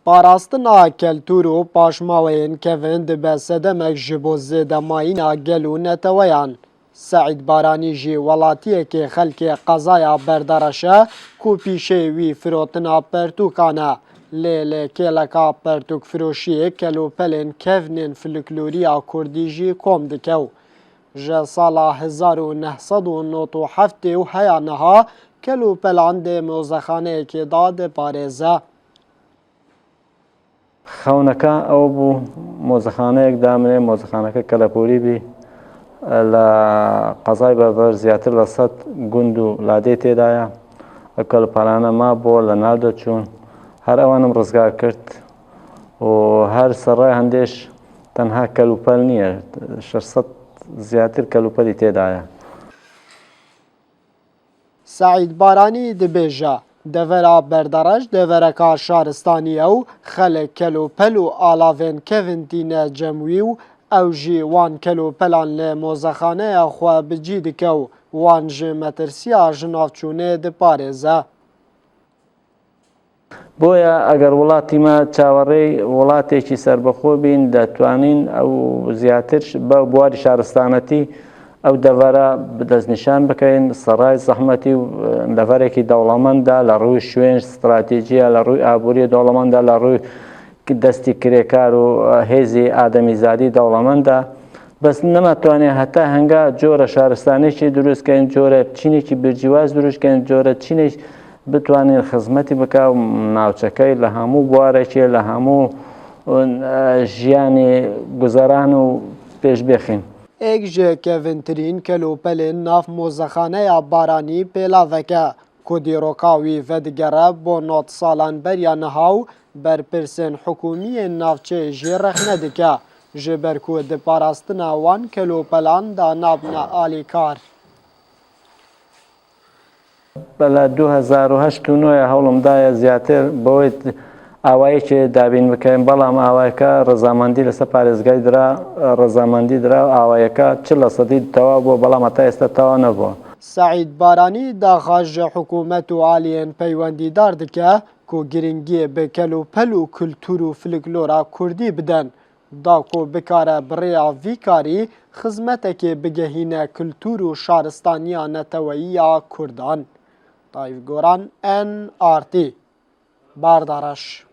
Parastina keltûr û paşmaweyên kevin dibe sedemek ji bo zêdemayîna gel û neteweyan. Seîd Baranî jî welatiyekê xelkê qezaya berdareş e ku pîşê wî firotina pertûkan e. Lê kêleka pertûkfiroşiyê kelûpelên kevnên folkloriya Kurdî jî kom dikew. Ji sala 1997 heya niha kelûpelan dê mozexaneyekê de diparêze. خەونەکە ئەو بوو مۆزەخانەیەک دامنێ مۆزەخانەکە کەلەپوری بی لە قەزای بەربەر زیاتر لە 100 گوند و لادێ تێدایە ئەو کەلوپەلانە ما بۆ لە ناو دەچوون هەر ئەوانم ڕزگار کرد و هەر سەرڕای هەندێش تەنها کەلوپەل نییە 600 زیاتر کەلوپەلی تێدایە. سەعید بارانی dibêje devera berdareş devereka şaristanî ew xelek kelûpel û alavên kevin tîne cem wî û ew jî wan kelûpelan lê mozexaneya xwe bi cî dike û wan ji metirsiya jinavçûnê diparêze. بۆیە ئەگەر وڵاتی ما چاوەڕێی وڵاتێکی سەربەخۆ بین دەتوانین ئەو زیاتر بە بواری شارستانەتی ئەو دەڤەرە دەستنیشان بکەین سەرای زەحمەتی و دەڤەرێکی دەوڵەمەندە لە ڕووی شوێن استراتیجیە لە ڕووی ئابووری دەوڵەمەندە لە ڕووی دەستی کرێکار و هێزی ئادەمیزادی دەوڵەمەندە بەس نەماتوانێت هەتا هەنگا جۆرە شارستانێکی دروستکەین جۆرە چینێکی برجیواز دروستکەین جۆرە چینێک بتوانین خزمەتی بکە و ناوچەکەی لە هەموو بوارێکی لە هەموو ژیانی گوزەران و پێش بێخین. Êk ji kevintirîn kelûpelên nav mozexaneya Baranî pêlaveke ku dîroka wî vedigere bo nod salan beriya niha û berpirsên hikûmiyên navçeyê jî rexne dike ji ber ku diparastina wan kelûpelan da nabne alîkar. لە 2008 هەوڵم دایە زیاتر بەوەی ئاوایەکی دابین بکەین بەڵام ئاوایەکە ڕەزامەندی لەسەر پارێزگای درا ڕەزامەندی درا ئاوایەکە 40% تەواو بووە بەڵام هەتا ئێستا تەواو نەبووە. سەعید بارانی داخواز ji حکوومەت û aliyên peywendîdar dike ku giringiyê bi kelûpel û kultûr û folklora Kurdî bidin. Da ku bikare bi rêya vî karî xizmetekê bigehîne kultûr û şaristaniya neteweyî ya Kurdan. Tayyip Goran, NRT Bardareş.